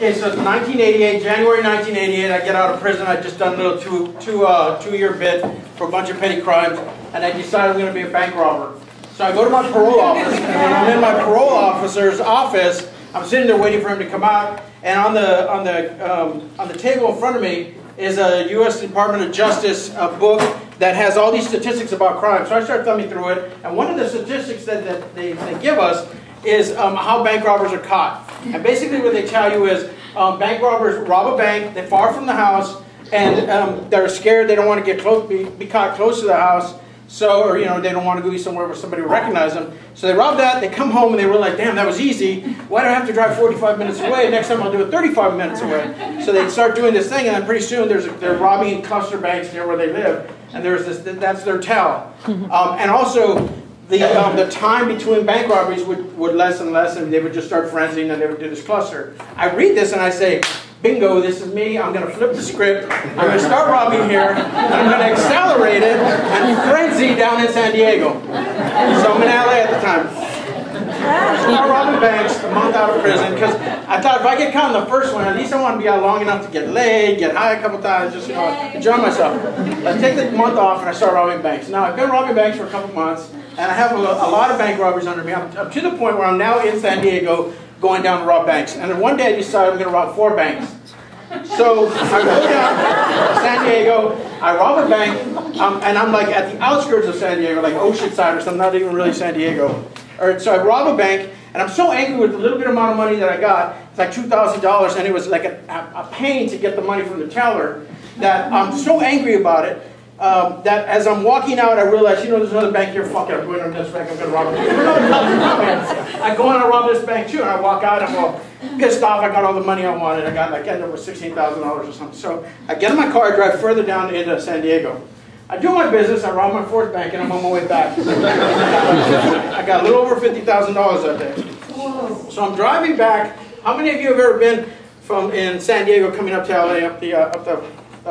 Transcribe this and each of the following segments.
Okay, so it's 1988, January 1988. I get out of prison. I just done a little two-year bid for a bunch of petty crimes, and I decided I'm going to be a bank robber. So I go to my parole office, and when I'm in my parole officer's office, I'm sitting there waiting for him to come out, and on the table in front of me is a U.S. Department of Justice book that has all these statistics about crime. So I start thumbing through it, and one of the statistics that they give us is how bank robbers are caught. And basically what they tell you is bank robbers rob a bank, they're far from the house, and they're scared, they don't want to get close, be caught close to the house, so, or you know, they don't want to go somewhere where somebody will recognize them. So they rob that, they come home and they realize, damn, that was easy. Why do I have to drive 45 minutes away? Next time I'll do it 35 minutes away. So they start doing this thing, and then pretty soon they're robbing cluster banks near where they live, and there's this, that's their tell. And also, the time between bank robberies would less and less, and they would just start frenzying, and they would do this cluster. I read this and I say, bingo, this is me. I'm going to flip the script. I'm going to start robbing here, and I'm going to accelerate it and frenzy down in San Diego. So I'm in LA at the time. I start robbing banks a month out of prison because I thought if I get caught in the first one, at least I want to be out long enough to get laid, get high a couple times, just enjoy myself. I take the month off and I start robbing banks. Now I've been robbing banks for a couple months, and I have a lot of bank robberies under me. I'm to the point where I'm now in San Diego going down to rob banks. And then one day I decided I'm going to rob 4 banks. So I go down to San Diego, I rob a bank, and I'm like at the outskirts of San Diego, like Oceanside or something, not even really San Diego. So I rob a bank, and I'm so angry with the little bit amount of money that I got. It's like $2,000, and it was like a pain to get the money from the teller, that I'm so angry about it. That as I'm walking out, I realize, you know, there's another bank here. Fuck it, I'm going to this bank. I'm going to rob it. I go and I rob this bank too, and I walk out. I'm all pissed off. I got all the money I wanted. I got like ended up with $16,000 or something. So I get in my car, I drive further down into San Diego. I do my business. I rob my 4th bank, and I'm on my way back. I got a little over $50,000 that day. So I'm driving back. How many of you have ever been from in San Diego coming up to LA up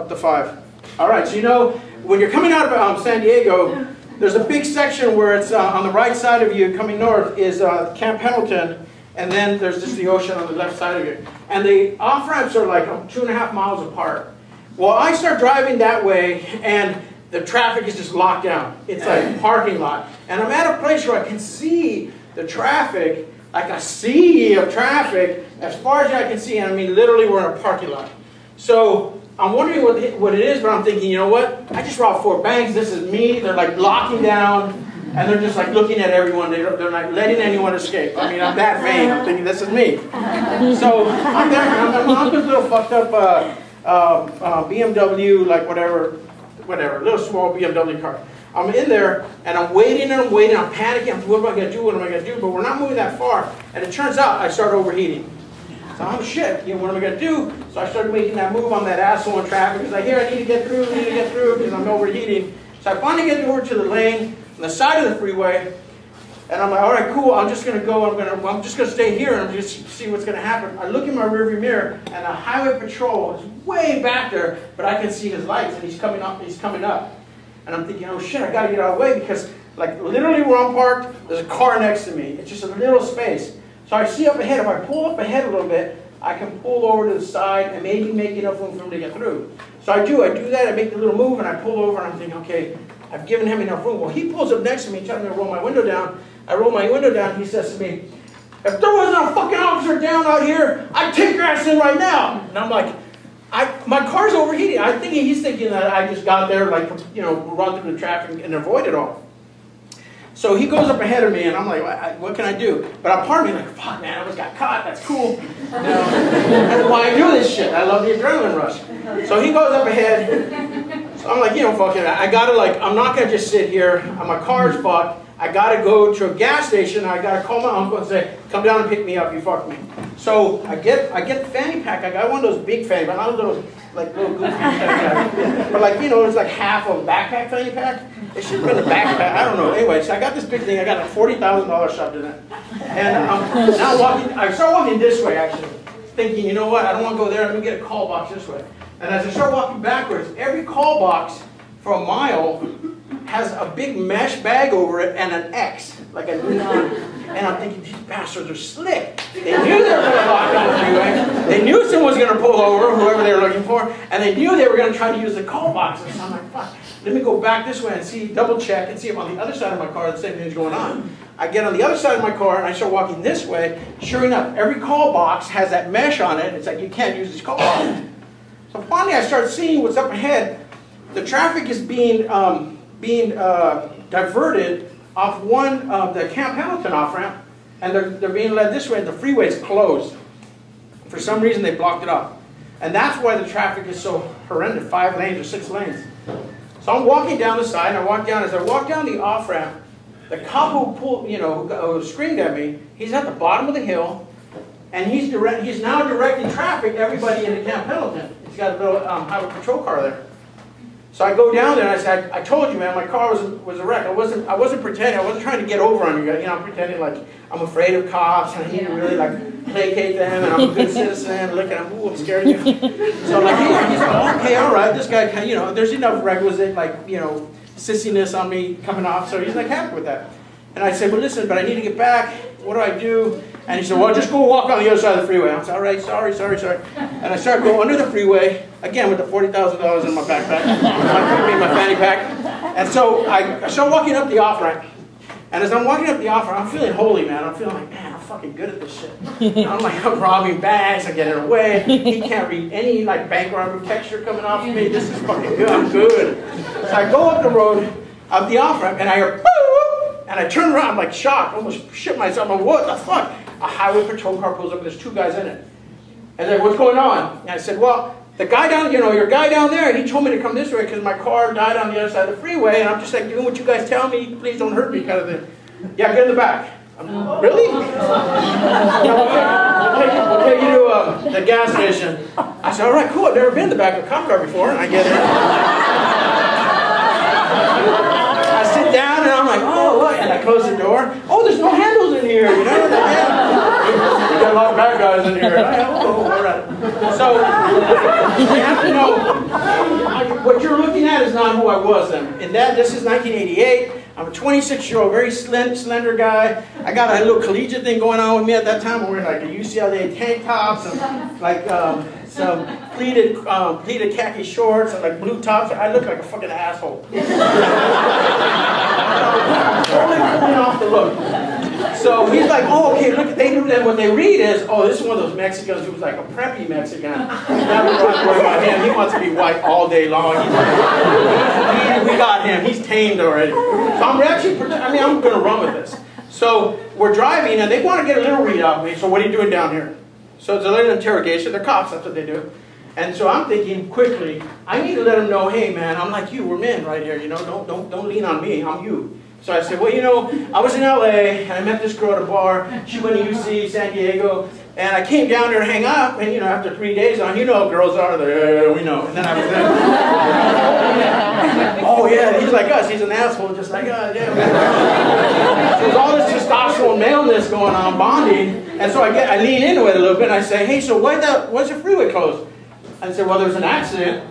the 5? All right. So you know, when you're coming out of San Diego, there's a big section where it's on the right side of you coming north is Camp Pendleton, and then there's just the ocean on the left side of you. And the off-ramps are like 2.5 miles apart. Well, I start driving that way, and the traffic is just locked down. It's like a parking lot. And I'm at a place where I can see the traffic, like a sea of traffic, as far as I can see. And I mean, literally, we're in a parking lot. So I'm wondering what it is, but I'm thinking, you know what? I just robbed 4 banks. This is me. They're like blocking down, and they're just like looking at everyone. They're not letting anyone escape. I mean, I'm that vain. I'm thinking, this is me. So I'm there. I'm on this little fucked up BMW, like whatever, little small BMW car. I'm in there, and I'm waiting, and I'm waiting. I'm panicking. What am I going to do? What am I going to do? But we're not moving that far. And it turns out I start overheating. So I'm shit, you know, what am I going to do? So I started making that move on that asshole in traffic. It's like, here, I need to get through, because I'm overheating. So I finally get over to the lane on the side of the freeway, and I'm like, all right, cool, I'm just going to go, I'm just going to stay here and just see what's going to happen. I look in my rearview mirror, and the highway patrol is way back there, but I can see his lights, and he's coming up. And I'm thinking, oh shit, I got to get out of the way, because like literally where I'm parked, there's a car next to me. It's just a little space. So I see up ahead, if I pull up ahead a little bit, I can pull over to the side and maybe make enough room for him to get through. So I do that, I make the little move, and I pull over, and I'm thinking, okay, I've given him enough room. Well, he pulls up next to me, telling me to roll my window down. I roll my window down, he says to me, if there wasn't a fucking officer down out here, I'd take your ass in right now. And I'm like, my car's overheating. He's thinking that I just got there, like, you know, run through the traffic and avoid it all. So he goes up ahead of me, and I'm like, what can I do? But I'm part of me like, fuck, man, I almost got caught. That's cool. You know, that's why I do this shit. I love the adrenaline rush. So he goes up ahead. So I'm like, you know, fuck it. I gotta, like, I'm not gonna just sit here. My car's fucked. I gotta go to a gas station. I gotta call my uncle and say, come down and pick me up. You fucked me. So I get the fanny pack. I got one of those big fanny packs, not those like little goofy fanny packs. But like, you know, it's like half of a backpack fanny pack. It should have been a backpack. I don't know. Anyway, so I got this big thing. I got a $40,000 shoved in it. And I'm now walking. I start walking this way, actually, thinking, you know what? I don't want to go there. Let me get a call box this way. And as I start walking backwards, every call box for a mile has a big mesh bag over it and an X, like a neon. And I'm thinking, these bastards are slick. They knew they were going to lock down the freeway. They knew pull over, whoever they were looking for, and they knew they were going to try to use the call boxes. So I'm like, fuck, let me go back this way and see, double check and see if on the other side of my car the same thing's going on. I get on the other side of my car and I start walking this way. Sure enough, every call box has that mesh on it. It's like you can't use this call box. So finally I start seeing what's up ahead. The traffic is being diverted off the Camp Hamilton off-ramp, and they're being led this way, and the freeway is closed. For some reason they blocked it off. And that's why the traffic is so horrendous, 5 lanes or 6 lanes. So I'm walking down the side, and I walk down. As I walk down the off-ramp, the cop who screamed at me, he's at the bottom of the hill, and he's now directing traffic, everybody into Camp Pendleton. He's got a little highway patrol car there. So I go down there and I said, I told you, man, my car was a wreck. I wasn't pretending. I wasn't trying to get over on you guys. You know, I'm pretending like I'm afraid of cops and I need to really like placate them and I'm a good citizen. Look at him, ooh, I'm scared of you. So like he's like, okay, all right, this guy, you know, there's enough requisite like, you know, sissiness on me coming off. So he's like happy with that. And I said, well, listen, but I need to get back. What do I do? And he said, well, just go walk on the other side of the freeway. I said, all right, sorry. And I started going under the freeway, again with the $40,000 in my backpack, my fanny pack. And so I started walking up the off-ramp. And as I'm walking up the off-ramp, I'm feeling holy, man. I'm feeling like, man, I'm fucking good at this shit. I'm like, I'm robbing bags, I'm getting away. He can't read any like bank robbery texture coming off of me. This is fucking good, I'm good. So I go up the road, up the off-ramp, and I hear, boo! And I turn around, I'm like shocked, almost shit myself. I'm like, what the fuck? A highway patrol car pulls up and there's 2 guys in it. And they're like, what's going on? And I said, well, the guy down, you know, your guy down there, he told me to come this way because my car died on the other side of the freeway, and I'm just like doing what you guys tell me, please don't hurt me kind of thing. Yeah, get in the back. Really? We'll take you to the gas station. I said, all right, cool, I've never been in the back of a cop car before, and I get in. I sit down and I'm like, oh, look, and I close the door. Oh, there's no handles in here, you know? We got a lot of bad guys in here. Oh, all right. So, you have to know, what you're looking at is not who I was then. And this is 1988. I'm a 26-year-old, very slender guy. I got a little collegiate thing going on with me at that time. I'm wearing like a UCLA tank tops and like some pleated khaki shorts and like blue tops. I look like a fucking asshole. Totally pulling off the look. So he's like, oh, okay, look, they knew that what they read is, oh, this is one of those Mexicans who was like a preppy Mexican. That was what I'm worried about him. He wants to be white all day long. We got him. He's tamed already. So I'm actually, I'm going to run with this. So we're driving, and they want to get a little read out of me. So what are you doing down here? So it's a little interrogation. They're cops. That's what they do. And so I'm thinking quickly, I need to let them know, hey, man, I'm like you. We're men right here. You know, don't lean on me. I'm you. So I said, well, you know, I was in LA, and I met this girl at a bar. She went to UC, San Diego, and I came down there to hang out, and, you know, after 3 days on, you know how girls are, they're, yeah, we know. And then I was there. Oh, yeah, he's like us. He's an asshole, just like us, yeah. So there's all this testosterone maleness going on, bonding, and so I lean into it a little bit, and I say, hey, so why's the freeway closed? I said, well, there's an accident.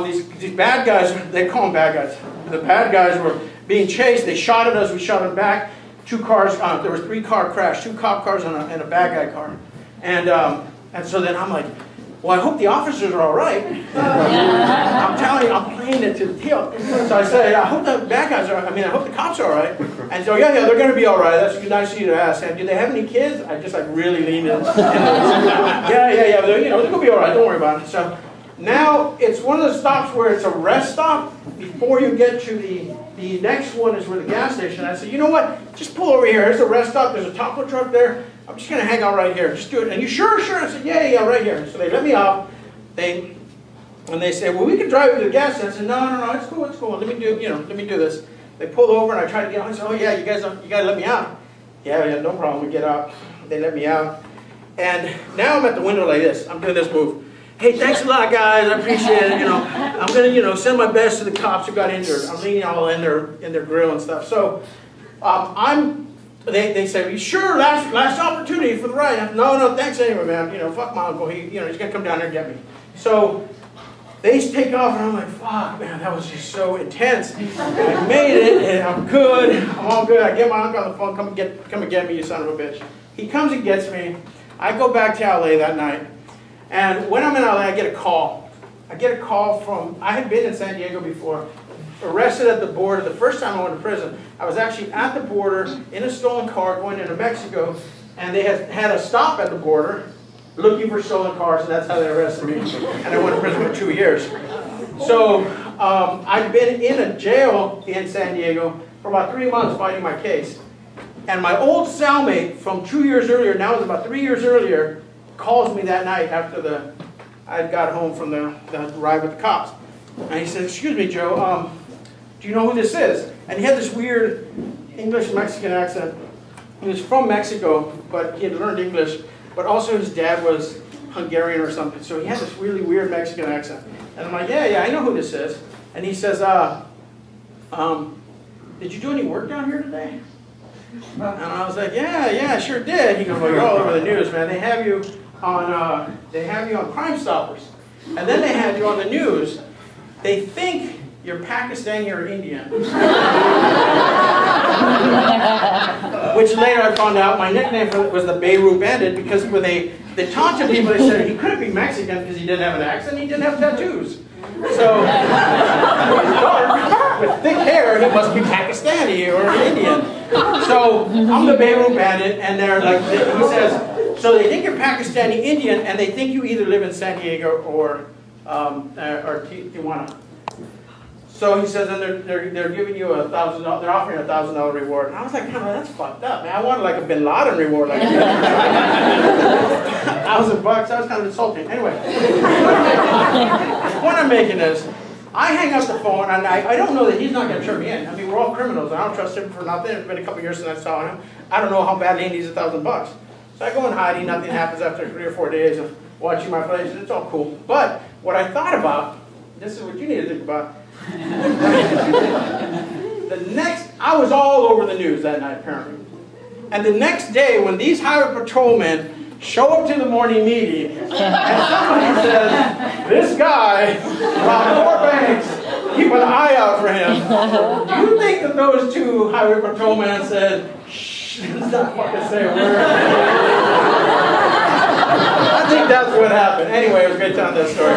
These bad guys, they call them bad guys. The bad guys were being chased. They shot at us. We shot them back. 2 cars. There was 3-car crash. 2 cop cars and a bad guy car. And so then I'm like, well, I hope the officers are all right. I'm telling you, I'm playing it to the tail. So I say, I hope the bad guys are. I hope the cops are all right. And so yeah, they're going to be all right. That's nice of you to ask. And do they have any kids? I just like really leaned in. Yeah. They're, you know, they're going to be all right. Don't worry about it. So. Now, it's one of the stops where it's a rest stop before you get to the next one is where the gas station. I said, you know what? Just pull over here. There's a rest stop. There's a taco truck there. I'm just going to hang out right here. Just do it. And you sure? I said, yeah, right here. So they let me out. And they said, well, we can drive you to the gas station. I said, no, it's cool. Let me do this. They pulled over and I tried to get out. I said, oh yeah, you got to let me out. Yeah, no problem. We get out. They let me out. And now I'm at the window like this. I'm doing this move. Hey, thanks a lot, guys. I appreciate it. You know, I'm gonna, send my best to the cops who got injured. I'm leaning all in their grill and stuff. So, they say, are you sure? Last opportunity for the ride. No, thanks anyway, man. Fuck my uncle. He's gonna come down there and get me. So they take off, and I'm like, fuck, man, that was just so intense. I made it, and I'm good. I'm all good. I get my uncle on the phone. Come and get me, you son of a bitch. He comes and gets me. I go back to LA that night. And when I'm in LA, I get a call. I get a call from, I had been in San Diego before, arrested at the border. The first time I went to prison, I was actually at the border in a stolen car going into Mexico, and they had a stop at the border looking for stolen cars, and that's how they arrested me. And I went to prison for 2 years. So I've been in a jail in San Diego for about 3 months fighting my case. And my old cellmate from 2 years earlier, now it's about 3 years earlier, calls me that night after I got home from the ride with the cops. And he says, "Excuse me, Joe, do you know who this is?" And he had this weird English-Mexican accent. He was from Mexico, but he had learned English. But also his dad was Hungarian or something. So he had this really weird Mexican accent. And I'm like, yeah, I know who this is. And he says, did you do any work down here today? And I was like, yeah, I sure did. He goes, well, you're all over the news, man. They have you on Crime Stoppers. And then they had you on the news. They think you're Pakistani or Indian. Which later I found out my nickname was the Beirut Bandit, because when they taunted people, they said he couldn't be Mexican because he didn't have an accent, he didn't have tattoos. So, he was dark, with thick hair, he must be Pakistani or Indian. So, I'm the Beirut Bandit, and they're like, he says, so they think you're Pakistani Indian, and they think you either live in San Diego or Tijuana. So he says, and they're giving you $1,000. They're offering a $1,000 reward. And I was like, that's fucked up, man. I wanted like a Bin Laden reward, like $1,000. That was kind of insulting. Anyway, the point I'm making is, I hang up the phone, and I don't know that he's not going to turn me in. I mean, we're all criminals. I don't trust him for nothing. It's been a couple years since I saw him. I don't know how badly he needs $1,000. So I go in hiding. Nothing happens after 3 or 4 days of watching my plays. It's all cool. But what I thought about, this is what you need to think about. I was all over the news that night, apparently. And the next day, when these highway patrolmen show up to the morning meeting, and somebody says, this guy robbed 4 banks, keep an eye out for him. Do you think that those 2 highway patrolmen said, shh, let's not fucking say a word? I think that's what happened. Anyway, it was great telling that story.